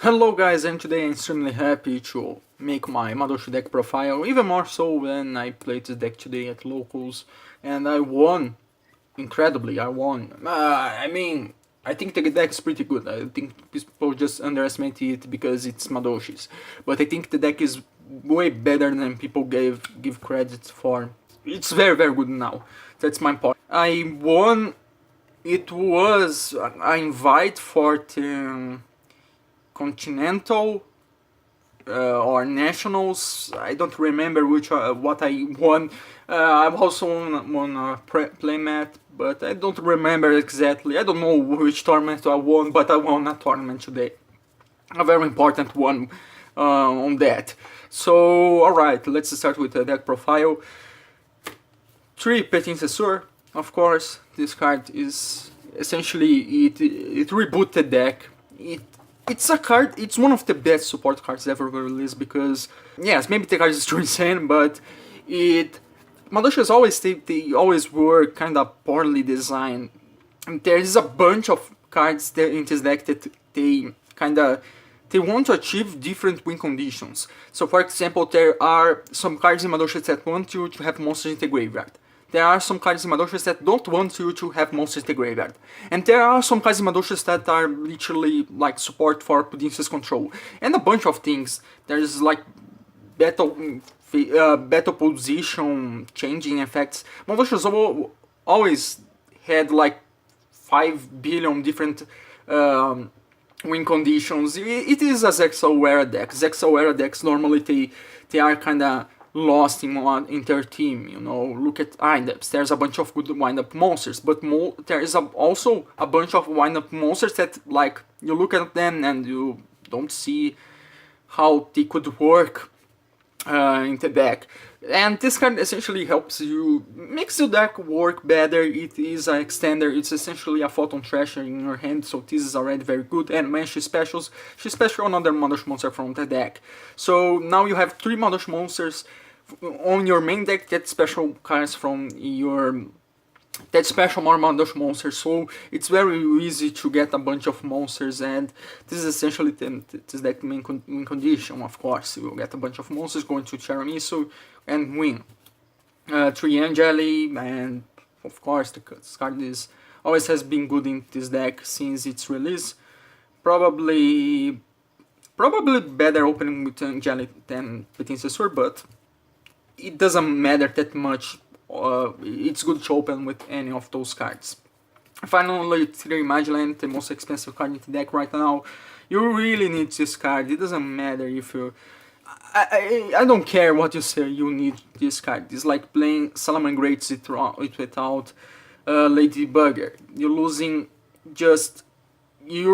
Hello guys, and today I'm extremely happy to make my Madolche deck profile, even more so when I played this deck today at locals, and I won. Incredibly, I won. I think the deck is pretty good. I think people just underestimate it because it's Madolche's, but I think the deck is way better than people give credit for. It's very good now. That's my point. I won. It was an invite for the Continental or Nationals. I don't remember which what I won. I've also won a playmat, but I don't remember exactly. I don't know which tournament I won, but I won a tournament today. A very important one on that. So, alright, let's start with the deck profile. 3 Petit Cesur, of course. This card is essentially it rebooted the deck. It's a card, it's one of the best support cards ever released because, yes, maybe the card is too insane, but Madolche's they always were kind of poorly designed. And there is a bunch of cards there in this deck that they want to achieve different win conditions. So for example, there are some cards in Madolche that want you to have monsters in the graveyard. There are some cards in Madolche that don't want you to have monsters in the graveyard. And there are some cards in Madolche that are literally like support for Pudinci's control. And a bunch of things. There's like battle position changing effects. Madolche's always had like 5 billion different win conditions. It is a Zexal era deck. Zexal era decks normally they are kinda lost in their team, you know. Look at windups. There's a bunch of good windup monsters, but there is also a bunch of windup monsters that, like, you look at them and you don't see how they could work in the deck. And this card essentially helps you, makes the deck work better. It is an extender, it's essentially a Photon Thrasher in your hand, so this is already very good. And when she specials another Madolche monster from the deck. So now you have 3 Madolche monsters on your main deck that special cards from your special more Madolche monsters, so it's very easy to get a bunch of monsters, and this is essentially this deck main condition. Of course, you will get a bunch of monsters going to Tiramisu and win. 3 Angeli, and of course this card always has been good in this deck since its release. Probably better opening with Angeli than Petit Cesur, but it doesn't matter that much. It's good to open with any of those cards. Finally, 3 Madolche, the most expensive card in the deck right now. You really need this card. It doesn't matter if you... I don't care what you say, you need this card. It's like playing Salamangreats without Ladybugger. You're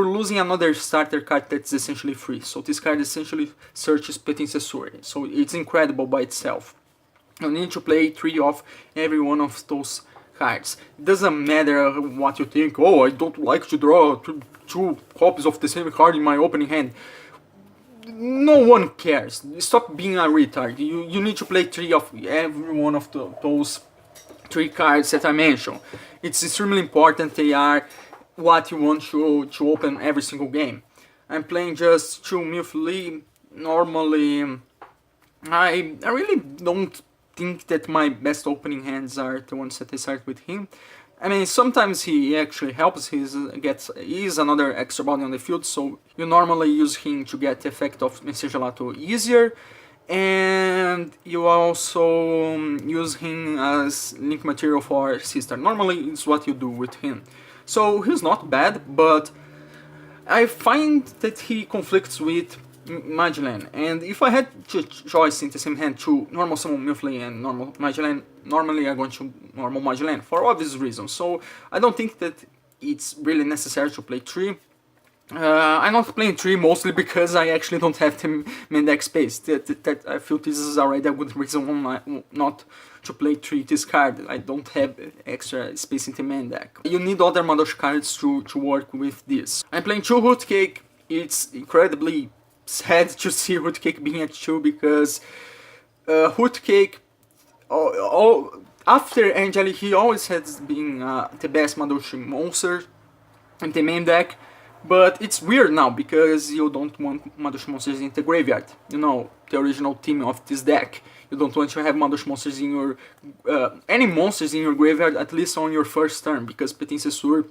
losing another starter card that's essentially free. So this card essentially searches Petit Cesur. So it's incredible by itself. You need to play 3 of every one of those cards. It doesn't matter what you think. Oh, I don't like to draw 2 copies of the same card in my opening hand. No one cares. Stop being a retard. You need to play 3 of every one of those 3 cards that I mentioned. It's extremely important. They are what you want to open every single game. I'm playing just 2 Milfly. Normally, I really don't think that my best opening hands are the ones that I start with him. I mean, sometimes he actually helps. He's another extra body on the field, so you normally use him to get the effect of Message Gelato easier, and you also use him as link material for Sister. Normally, it's what you do with him. So he's not bad, but I find that he conflicts with Madolche, and if I had to choice in the same hand to normal summon Milfly and normal Madolche, normally I'm going to normal Madolche for obvious reasons. So I don't think that it's really necessary to play 3. I'm not playing 3 mostly because I actually don't have the main deck space. That I feel this is already a good reason not to play 3 this card. I don't have extra space in the main deck. You need other Madolche cards to work with this. I'm playing 2 Rootcake. It's incredibly sad to see Rootcake being at 2 because Rootcake, after Angeli, he always has been the best Madolche monster in the main deck, But it's weird now because you don't want Madolche monsters in the graveyard. You know, the original theme of this deck. You don't want to have Madolche monsters in your... any monsters in your graveyard, at least on your first turn, because Petincessur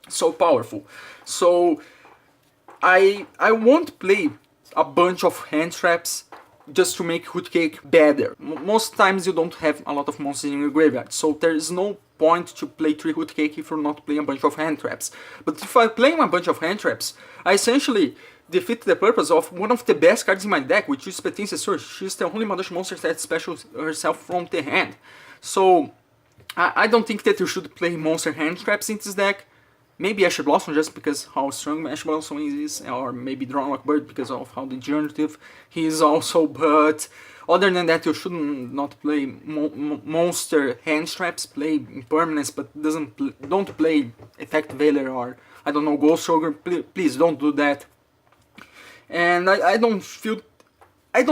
is so powerful. So I won't play a bunch of hand traps just to make Hootcake better. Most times you don't have a lot of monsters in your graveyard, so there is no point to play 3 Hootcake if you're not playing a bunch of hand traps. But if I play a bunch of hand traps, I essentially defeat the purpose of one of the best cards in my deck, which is Petincessur. She's the only Madolche monster that specials herself from the hand. So I don't think that you should play monster hand traps in this deck. Maybe Ash Blossom just because how strong Ash Blossom is, or maybe Drownlock Bird because of how degenerative he is also, but other than that you should not play monster hand traps, play impermanence, but don't play Effect Veiler or, I don't know, Ghost Ogre, please don't do that. And I don't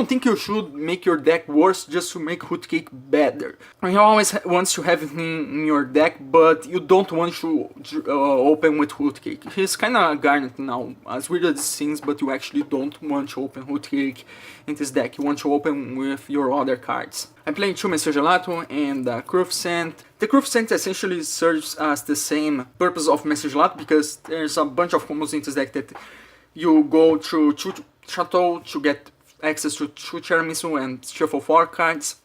think you should make your deck worse just to make Hootcake better. You always want to have it in your deck, but you don't want to open with Hootcake. He's kinda Garnet now, as weird as it seems, but you actually don't want to open Hootcake in this deck. You want to open with your other cards. I'm playing 2 Messer Gelato and Cruffscent. The Cruffscent essentially serves as the same purpose of Messer Gelato because there's a bunch of combos in this deck that you go through 2 Chateau to get access to 2 Tiramisu and shuffle 4 cards,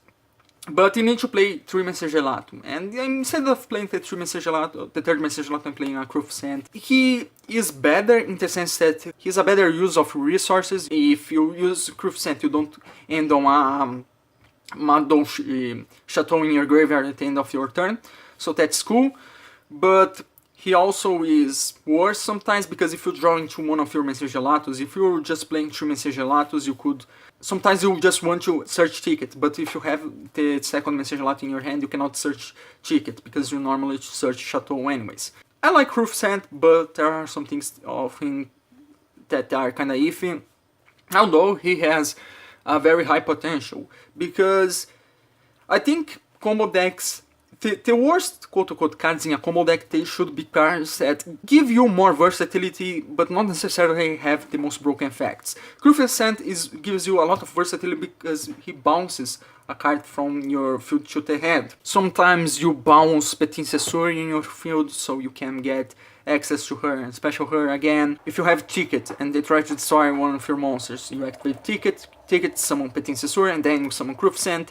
but you need to play 3 Messer Gelato, and instead of playing the 3 Messer Gelato, the 3rd Messer Gelato, I'm playing a Cruffscent. He is better in the sense that he's a better use of resources. If you use Cruffscent, you don't end on a Madolche Chateau in your graveyard at the end of your turn, so that's cool, but he also is worse sometimes because if you draw into one of your Messer Gelatos, if you're just playing 2 Messer Gelatos, you could... Sometimes you just want to search Ticket, but if you have the 2nd Messer Gelato in your hand, you cannot search Ticket because you normally search Chateau anyways. I like Cruffscent, but there are some things of him that are kinda iffy, although he has a very high potential, because I think combo decks... The worst quote-unquote cards in a combo deck, they should be cards that give you more versatility, but not necessarily have the most broken effects. Cruffscent gives you a lot of versatility because he bounces a card from your field to the hand. Sometimes you bounce Petincessur in your field so you can get access to her and special her again. If you have Ticket and they try to destroy one of your monsters, you activate Ticket, summon Petincessur, and then you summon Cruffscent,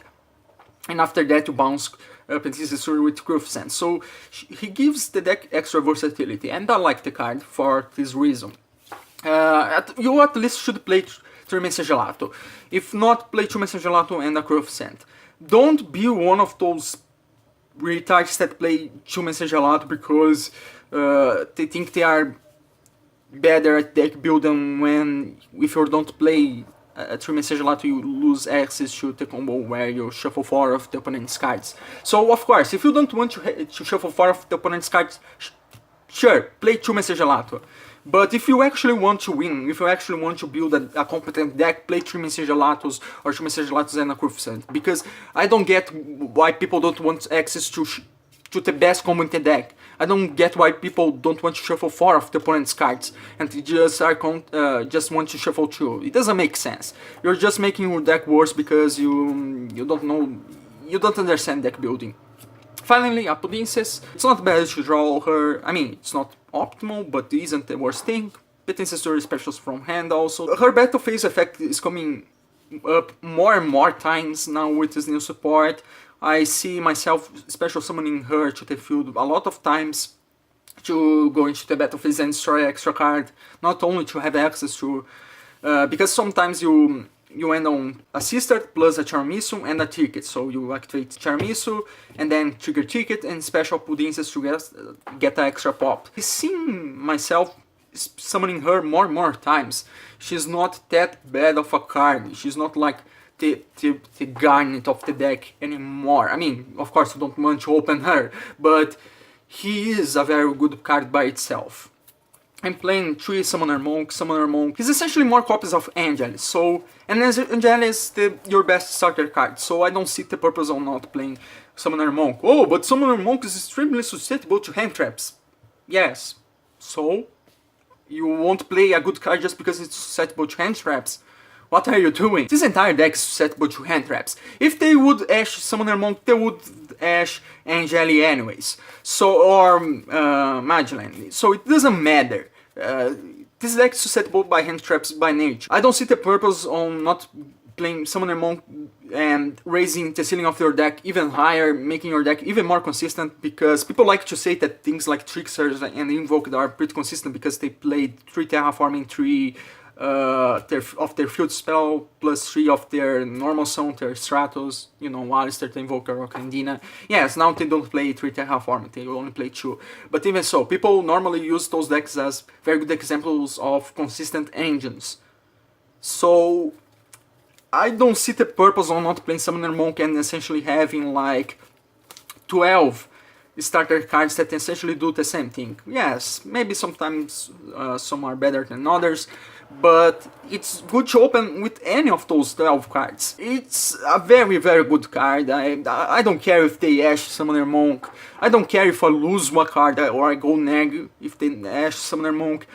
and after that you bounce Petincessur with Cruffscent. So he gives the deck extra versatility, and I like the card for this reason. You at least should play 3 Messer Gelato. If not, play 2 Messer Gelato and a Cruffscent. Don't be one of those retards that play 2 Messer Gelato because they think they are better at deck building when, if you don't play 3 Messer Gelato, you lose access to the combo where you shuffle 4 of the opponent's cards. So of course, if you don't want to shuffle 4 of the opponent's cards, sure, play 2 Messer Gelato. But if you actually want to win, if you actually want to build a competent deck, play 3 Messer Gelatos or 2 Messer Gelatos and a Cruffscent. Because I don't get why people don't want access to the best combo in the deck. I don't get why people don't want to shuffle 4 of the opponent's cards and just want to shuffle 2. It doesn't make sense. You're just making your deck worse because you don't understand deck building. Finally, a Princess. It's not bad to draw her. I mean, it's not optimal, but it isn't the worst thing. Petincessur specials from hand also. Her battle phase effect is coming up more and more times now with this new support. I see myself special summoning her to the field a lot of times to go into the battle phase and destroy extra card, not only to have access to, because sometimes you end on a sister plus a Tiramisu and a Ticket, so you activate Tiramisu and then trigger Ticket and special Princess to get an extra pop. I've seen myself summoning her more times. She's not that bad of a card. She's not like the garnet of the deck anymore. I mean, of course you don't want to open her, but he is a very good card by itself. I'm playing 3 Summoner Monk. He's essentially more copies of Angelis, so... And Angelis is your best starter card, so I don't see the purpose of not playing Summoner Monk. Oh, but Summoner Monk is extremely susceptible to hand traps. Yes, so... You won't play a good card just because it's susceptible to hand traps. What are you doing? This entire deck is susceptible to hand traps. If they would Ash Summoner Monk, they would Ash Angeli anyways. So, or Madolche. So it doesn't matter. This deck is susceptible by hand traps by nature. I don't see the purpose on not playing Summoner Monk and raising the ceiling of your deck even higher, making your deck even more consistent, because people like to say that things like Tricksters and Invoked are pretty consistent because they played 3 Terraforming, 3 of their field spell, plus 3 of their normal summon, their Stratos, you know, Alistair, the Invoker, or Candina. Yes, now they don't play 3 Terraforming, they only play 2. But even so, people normally use those decks as very good examples of consistent engines. So I don't see the purpose on not playing Summoner Monk and essentially having like 12 starter cards that essentially do the same thing. Yes, maybe sometimes some are better than others, but it's good to open with any of those 12 cards. It's a very good card. I don't care if they Ash Summoner Monk. I don't care if I lose one card or I go neg if they Ash Summoner Monk.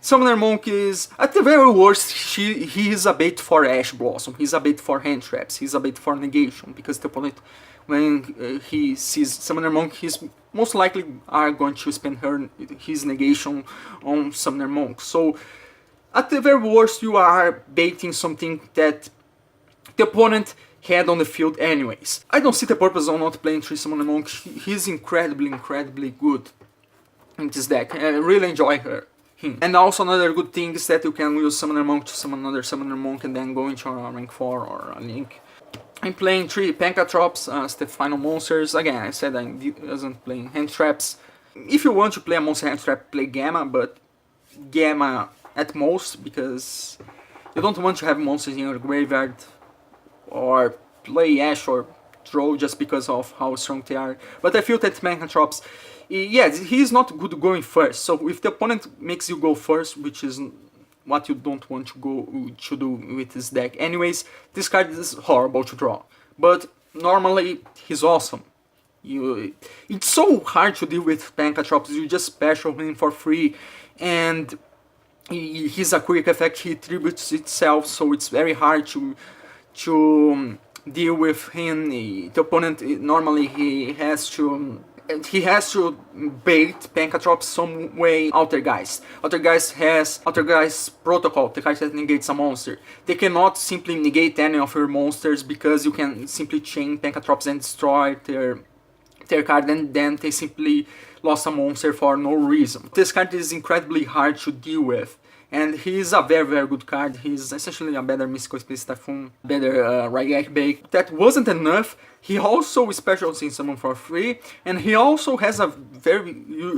Summoner Monk is, at the very worst, he is a bait for Ash Blossom, he's a bait for hand traps, he's a bait for negation, because the opponent, when he sees Summoner Monk, he's most likely are going to spend his negation on Summoner Monk. So, at the very worst, you are baiting something that the opponent had on the field anyways. I don't see the purpose of not playing 3 Summoner Monk. He's incredibly good in this deck. I really enjoy her. And also another good thing is that you can use Summoner Monk to summon another Summoner Monk and then go into a rank 4 or a Link. I'm playing 3 Pancatrops as the final monsters. Again, I said I wasn't playing hand traps. If you want to play a monster hand trap, play Gamma, but Gamma at most, because you don't want to have monsters in your graveyard, or play Ash or Troll just because of how strong they are. But I feel that Pancatrops, yeah, he's not good going first, so if the opponent makes you go first, which is what you don't want to do with this deck anyways, this card is horrible to draw. But normally, he's awesome. It's so hard to deal with Pancatrops, you just special him for free, and he's a quick effect, he tributes itself, so it's very hard to deal with him. The opponent, normally he has to bait Pancatrops some way. Altergeist has Altergeist Protocol, the card that negates a monster. They cannot simply negate any of your monsters because you can simply chain Pancatrops and destroy their card, and then they simply lost a monster for no reason. This card is incredibly hard to deal with, and he's a very good card. He's essentially a better Mystical Space Typhoon, better Rayek Bake. That wasn't enough. He also specials in summon for free, and he also has a very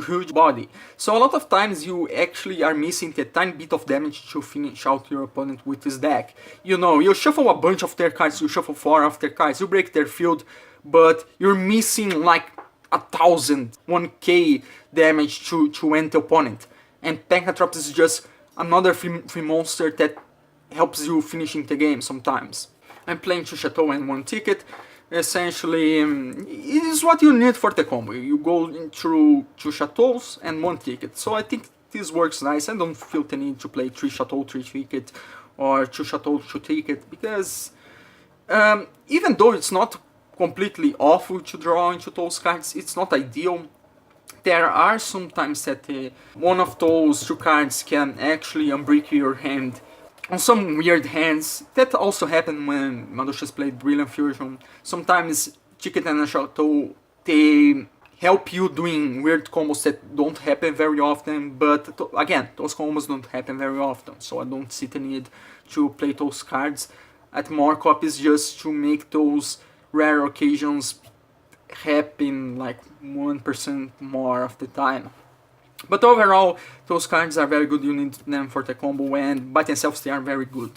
huge body. So a lot of times you actually are missing the tiny bit of damage to finish out your opponent with this deck. You know, you shuffle a bunch of their cards, you shuffle 4 of their cards, you break their field, but you're missing like 1,000, 1k damage to end the opponent. And Pancatrops is just another free monster that helps you finishing the game sometimes. I'm playing 2 Chateau and 1 ticket. Essentially, it is what you need for the combo. You go through 2 Chateaus and 1 ticket. So I think this works nice. I don't feel the need to play 3 Chateau, 3 ticket, or 2 Chateau, 2 ticket, because even though it's not completely awful to draw into those cards, it's not ideal. There are some times that one of those 2 cards can actually unbrick your hand on some weird hands. That also happened when Madolche played Brilliant Fusion. Sometimes Ticket and Chateau, they help you doing weird combos that don't happen very often, but again, those combos don't happen very often, so I don't see the need to play those cards at more copies just to make those rare occasions happen like 1% more of the time. But overall, those cards are very good, you need them for the combo, and by themselves they are very good.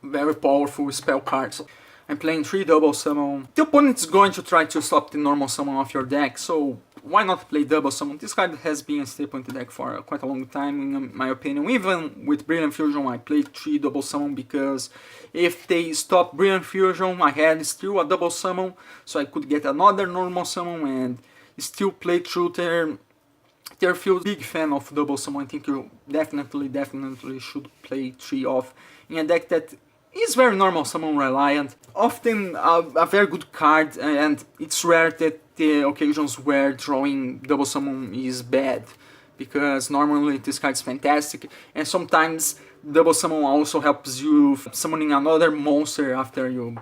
Very powerful spell cards. I'm playing 3 double summon. The opponent is going to try to stop the normal summon of your deck, so why not play double summon? This card has been a staple in the deck for quite a long time, in my opinion. Even with Brilliant Fusion, I played 3 double summon because if they stop Brilliant Fusion, I had still a double summon, so I could get another normal summon and still play through if you're a big fan of double summon, I think you definitely should play 3 off in a deck that is very normal summon reliant, often a very good card, and it's rare that the occasions where drawing double summon is bad, because normally this card is fantastic, and sometimes double summon also helps you summoning another monster after you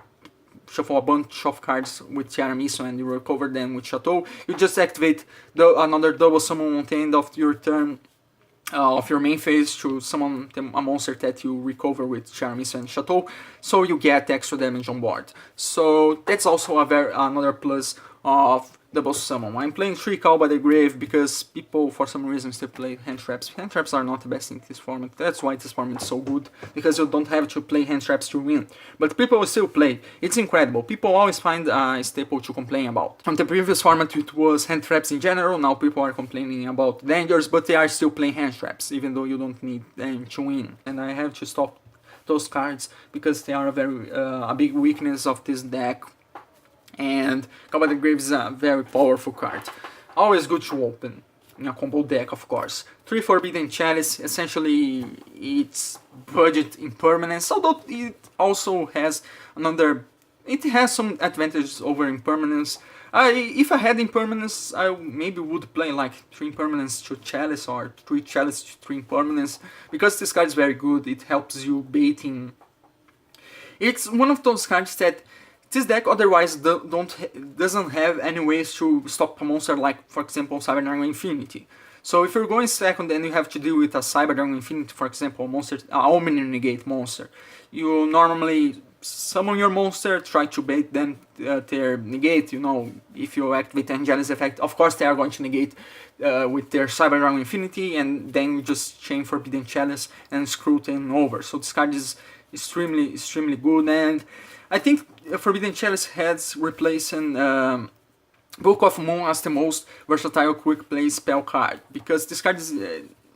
shuffle a bunch of cards with Tiramisu and you recover them with Chateau. You just activate another double summon at the end of your turn, of your main phase, to summon a monster that you recover with Tiramisu and Chateau, so you get extra damage on board. So that's also another plus of double summon. I'm playing 3 Call by the Grave because people for some reason still play hand traps. Hand traps are not the best in this format. That's why this format is so good, because you don't have to play hand traps to win. But people still play. It's incredible. People always find a staple to complain about. On the previous format it was hand traps in general. Now people are complaining about dangers, but they are still playing hand traps, even though you don't need them to win. And I have to stop those cards because they are a big weakness of this deck. And Call by the Grave is a very powerful card. Always good to open in a combo deck, of course. 3 Forbidden Chalice, essentially it's budget impermanence, although it also has it has some advantages over impermanence. If I had impermanence, I maybe would play like 3 impermanence to Chalice or 3 Chalice to 3 impermanence, because this card is very good. It helps you baiting. It's one of those cards that this deck otherwise doesn't have any ways to stop a monster, like for example Cyber Dragon Infinity. So if you're going second and you have to deal with a Cyber Dragon Infinity, for example, a Omni Negate monster, you normally summon your monster, try to bait them their negate. You know, if you activate the Angelus effect, of course they are going to negate with their Cyber Dragon Infinity, and then you just chain Forbidden Chalice and screw them over. So this card is extremely good, and I think Forbidden Chalice has replacing Book of Moon as the most versatile quick play spell card, because this card is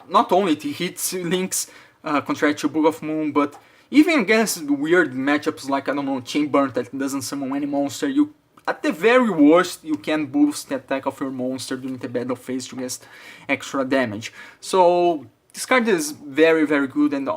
not only it hits links contrary to Book of Moon, but even against weird matchups like, I don't know, Chain Burn that doesn't summon any monster, you at the very worst you can boost the attack of your monster during the battle phase to get extra damage. So this card is very good, and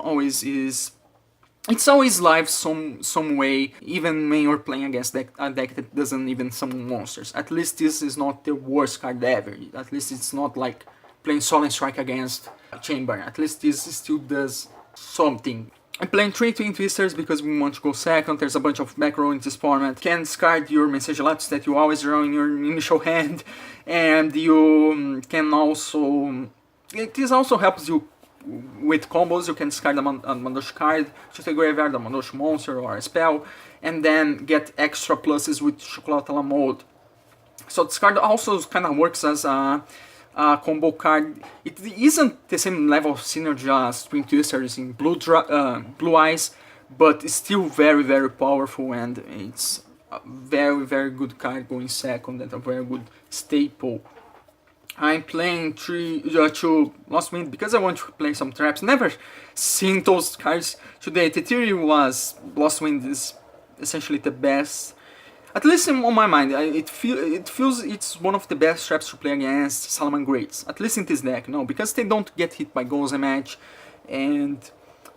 it's always live some way, even when you're playing against a deck that doesn't even summon monsters. At least this is not the worst card ever. At least it's not like playing Solemn Strike against Chamber. At least this still does something. I'm playing 3 Twin Twisters because we want to go second. There's a bunch of back row in this format. You can discard your Mensagelatus that you always draw in your initial hand, and you can also... This also helps you with combos. You can discard a Madolche card to the graveyard, a Madolche monster or a spell, and then get extra pluses with Chocolate à la Mode. So this card also kind of works as a combo card. It isn't the same level of synergy as Twin Twisters in Blue Eyes, but it's still very powerful, and it's a very good card going second and a very good staple. I'm playing 2 Lost Wind because I want to play some traps. Never seen those cards today. The theory was Lost Wind is essentially the best, at least on my mind. It feels it's one of the best traps to play against Salaman Greats, at least in this deck. No, because they don't get hit by goals a match, and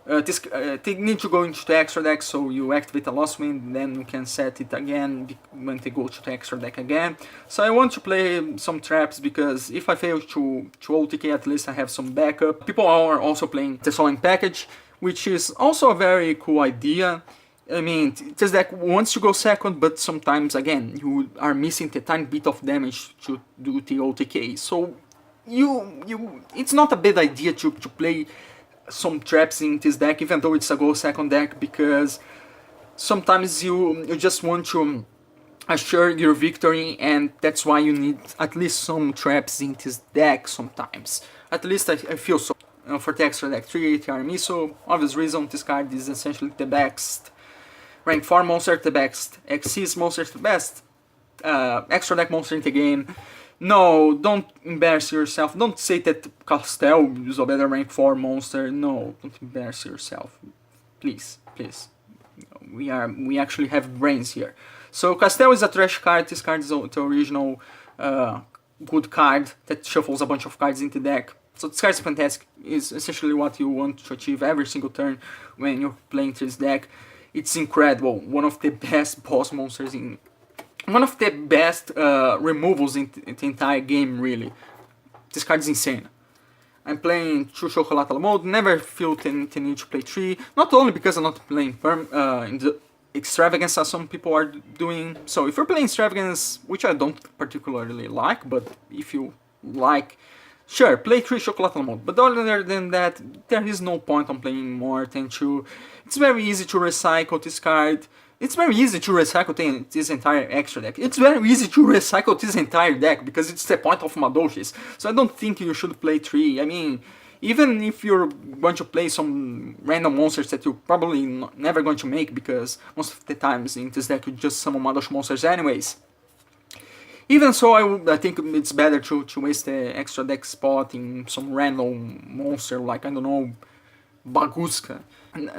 they need to go into the extra deck, so you activate a Lost Wind, then you can set it again when they go to the extra deck again. So I want to play some traps, because if I fail to OTK, at least I have some backup. People are also playing the Solemn Package, which is also a very cool idea. I mean, this deck wants to go second, but sometimes, again, you are missing the tiny bit of damage to do the OTK. So it's not a bad idea to play some traps in this deck, even though it's a go second deck, because sometimes you just want to assure your victory, and that's why you need at least some traps in this deck sometimes. At least I feel so. For the extra deck 3, Tiramisu, obvious reason, this card is essentially the best rank 4 monster, the best Xyz monster, the best extra deck monster in the game. No, don't embarrass yourself. Don't say that Castel is a better rank 4 monster. No, don't embarrass yourself. Please. We actually have brains here. So Castel is a trash card. This card is the original good card that shuffles a bunch of cards into the deck. So this card is fantastic. It's essentially what you want to achieve every single turn when you're playing this deck. It's incredible. One of the best boss monsters in... One of the best removals in the entire game, really. This card is insane. I'm playing 2 Chocolatl mode, never feel the need to play 3. Not only because I'm not playing in the Extravagance as some people are doing. So if you're playing Extravagance, which I don't particularly like, but if you like, sure, play 3 Chocolatl mode. But other than that, there is no point on playing more than 2. It's very easy to recycle this card. It's very easy to recycle this entire extra deck. It's very easy to recycle this entire deck because it's the point of Madolches. So I don't think you should play 3. I mean, even if you're going to play some random monsters that you're probably never going to make, because most of the times in this deck you just summon Madolche monsters anyways. Even so, I think it's better to waste the extra deck spot in some random monster like, I don't know, Baguska.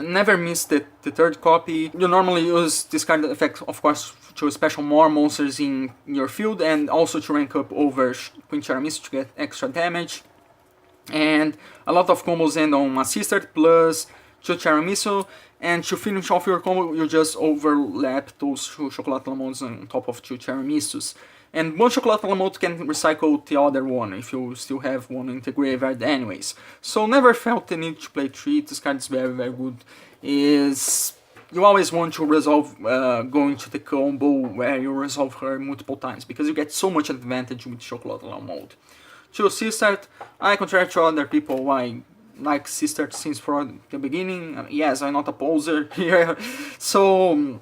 Never miss the third copy. You normally use this card effect, of course, to special more monsters in your field and also to rank up over Queen Tiramisu to get extra damage. And a lot of combos end on a Sister plus 2 Tiramisu, and to finish off your combo you just overlap those 2 Chocolatl modes on top of 2 Tiramisus. And one Chocolatl mode can recycle the other one if you still have one in the graveyard anyways. So never felt the need to play 3, this card is very good. You always want to resolve going to the combo where you resolve her multiple times, because you get so much advantage with Chocolatl mode. To Sistart, I contrary to other people, I like Sistart since from the beginning. Yes, I'm not a poser here. So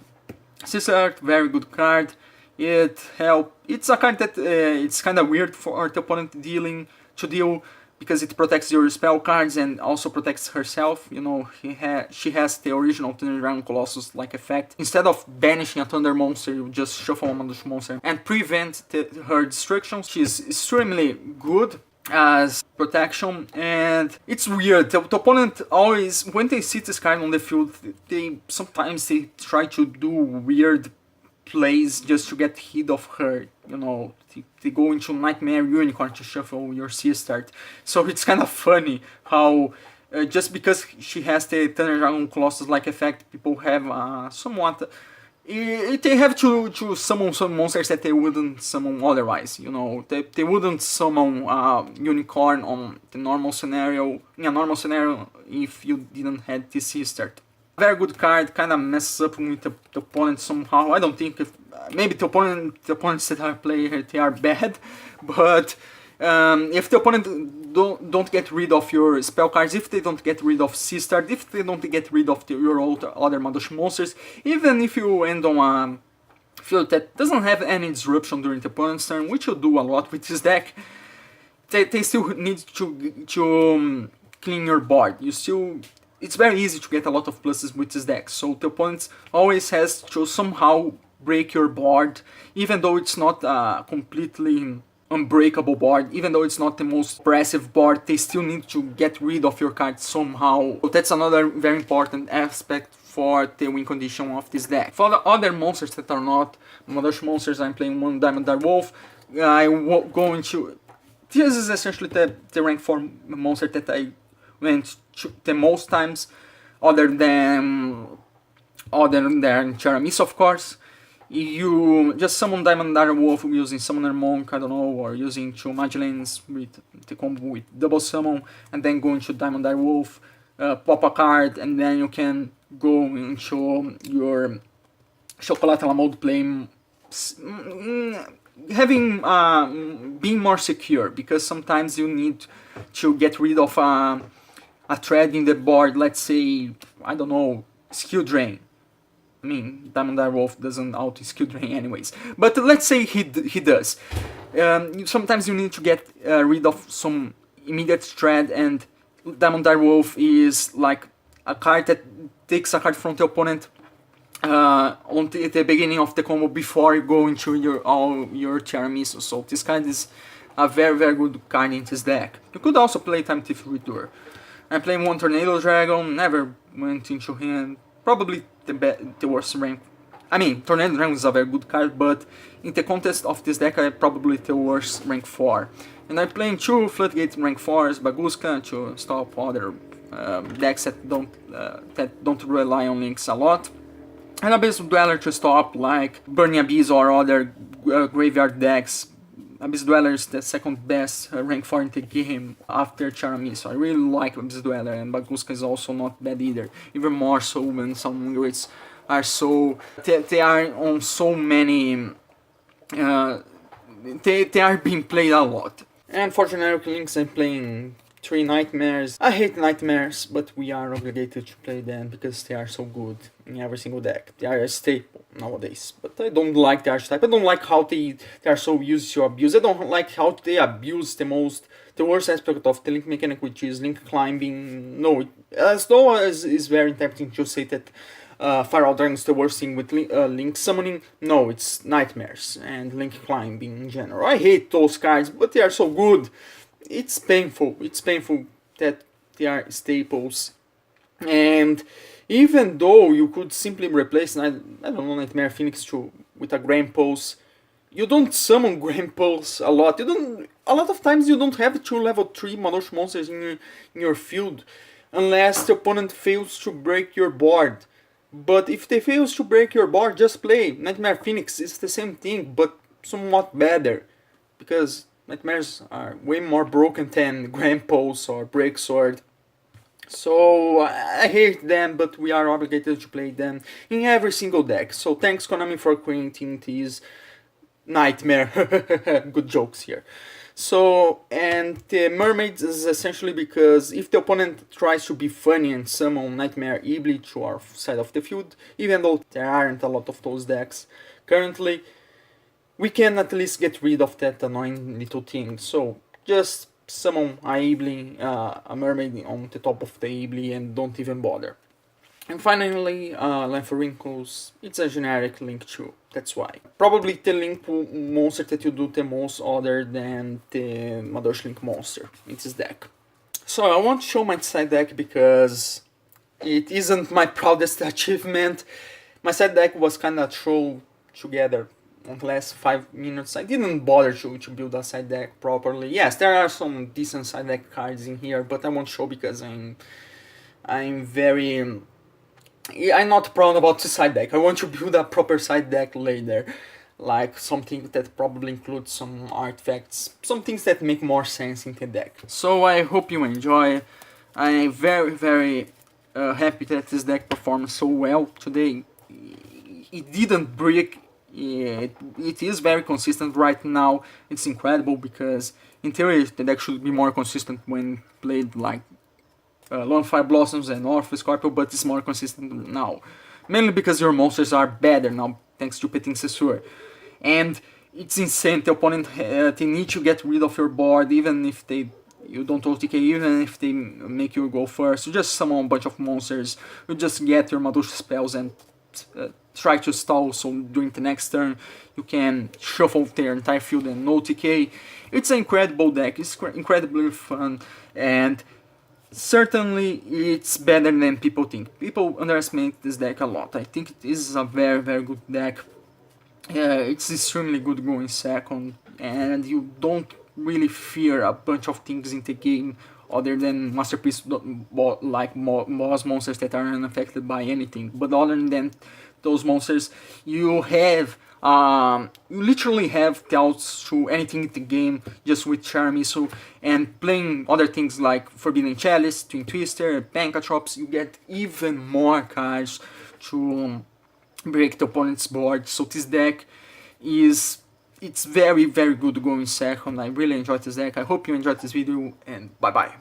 Sistart, very good card. It's a card that it's kind of weird for the opponent to deal, because it protects your spell cards and also protects herself. You know, she has the original Thunder Dragon Colossus like effect. Instead of banishing a Thunder monster, you just shuffle a Madolche monster and prevent her destruction. She's extremely good as protection, and it's weird. The opponent always, when they see this card on the field, sometimes they try to do weird plays just to get rid of her, you know, they go into Nightmare Unicorn to shuffle your Sistart. So it's kind of funny how just because she has the Thunder Dragon Colossus like effect, people have somewhat... They have to summon some monsters that they wouldn't summon otherwise, you know. They wouldn't summon Unicorn on the normal scenario, in a normal scenario, if you didn't have this Sistart. Very good card, kind of messes up with the opponent somehow. I don't think maybe the opponents that I play here, they are bad, but if the opponent don't get rid of your spell cards, if they don't get rid of Sistart, if they don't get rid of your other Madolche monsters, even if you end on a field that doesn't have any disruption during the opponent's turn, which you do a lot with this deck, they still need to clean your board. It's very easy to get a lot of pluses with this deck, so the opponent always has to somehow break your board, even though it's not a completely unbreakable board, even though it's not the most impressive board, they still need to get rid of your cards somehow. So that's another very important aspect for the win condition of this deck. For the other monsters that are not Madolche monsters, I'm playing one Diamond Direwolf. This is essentially the rank 4 monster that I went the most times, other than Tiramisu, of course. You just summon Diamond Direwolf using Summoner Monk, I don't know, or using 2 Magellans with the combo with double summon, and then go into Diamond Direwolf, pop a card, and then you can go into your Chocolatl mode play, being more secure, because sometimes you need to get rid of a thread in the board, let's say, I don't know, Skill Drain. I mean, Diamond Direwolf doesn't auto-skill drain anyways, but let's say he does. Sometimes you need to get rid of some immediate threat, and Diamond Direwolf is like a card that takes a card from the opponent on the beginning of the combo before you go into your Tiramisu. So this card is a very good card in this deck. You could also play Time Thief Retour. I'm playing one Tornado Dragon, never went into hand. Probably the worst rank I mean, Tornado Dragon is a very good card, but in the context of this deck, I probably the worst rank 4. And I'm playing 2 Floodgate rank 4s, Baguska, to stop other decks that don't rely on links a lot. And Abyss Dweller to stop like Burning Abyss or other graveyard decks. Abyss Dweller is the second best rank 4 in the game after Charami, so I really like Abyss Dweller, and Baguska is also not bad either. Even more so when some grids are so... They are on so many... they are being played a lot. And for generic links I'm playing 3 Nightmares. I hate Nightmares, but we are obligated to play them because they are so good in every single deck. They are a staple nowadays, but I don't like the archetype. I don't like how they are so used to abuse. I don't like how they abuse the worst aspect of the link mechanic, which is link climbing. No, as though it's very tempting to say that Firewall Dragon is the worst thing with link summoning. No, it's Nightmares and link climbing in general. I hate those cards, but they are so good. It's painful that they are staples. And even though you could simply replace, I don't know, Nightmare Phoenix with a Grand Pulse, you don't summon Grand Pulse a lot. A lot of times you don't have 2 level 3 Madolche monsters in your field, unless the opponent fails to break your board. But if they fails to break your board, just play Nightmare Phoenix. It's the same thing, but somewhat better, because Nightmares are way more broken than Grand Pulse or Break Sword. So I hate them, but we are obligated to play them in every single deck. So thanks Konami for creating these nightmare good jokes here. So, and the Mermaids is essentially because if the opponent tries to be funny and summon Nightmare Ibli to our side of the field, even though there aren't a lot of those decks currently, we can at least get rid of that annoying little thing. So just summon a mermaid on the top of the Ibli and don't even bother. And finally, Line for Wrinkles, it's a generic link too, that's why. Probably the link monster that you do the most other than the Madolche link monster in this deck. So I want to show my side deck because it isn't my proudest achievement. My side deck was kinda thrown together on the last 5 minutes. I didn't bother to build a side deck properly. Yes, there are some decent side deck cards in here, but I won't show because I'm not proud about the side deck. I want to build a proper side deck later, like something that probably includes some artifacts, some things that make more sense in the deck. So I hope you enjoy. I'm very happy that this deck performed so well today. It didn't break. It is very consistent right now. It's incredible because in theory the deck should be more consistent when played like Lone Fire Blossoms and Orphan Scorpio, but it's more consistent now. Mainly because your monsters are better now thanks to Petting Cesur. And it's insane, the opponent they need to get rid of your board even if you don't OTK, even if they make you go first. You just summon a bunch of monsters, you just get your Madolche spells and try to stall, so during the next turn you can shuffle their entire field and OTK. It's an incredible deck, it's incredibly fun, and certainly it's better than people think. People underestimate this deck a lot. I think it is a very good deck. It's extremely good going second, and you don't really fear a bunch of things in the game other than Masterpiece, like boss monsters that are unaffected by anything. But other than those monsters, you have you literally have tells to anything in the game just with Charamisu, and playing other things like Forbidden Chalice, Twin Twister, Pancatrops, you get even more cards to break the opponent's board. So this deck it's very good going second. I really enjoyed this deck. I hope you enjoyed this video, and bye bye.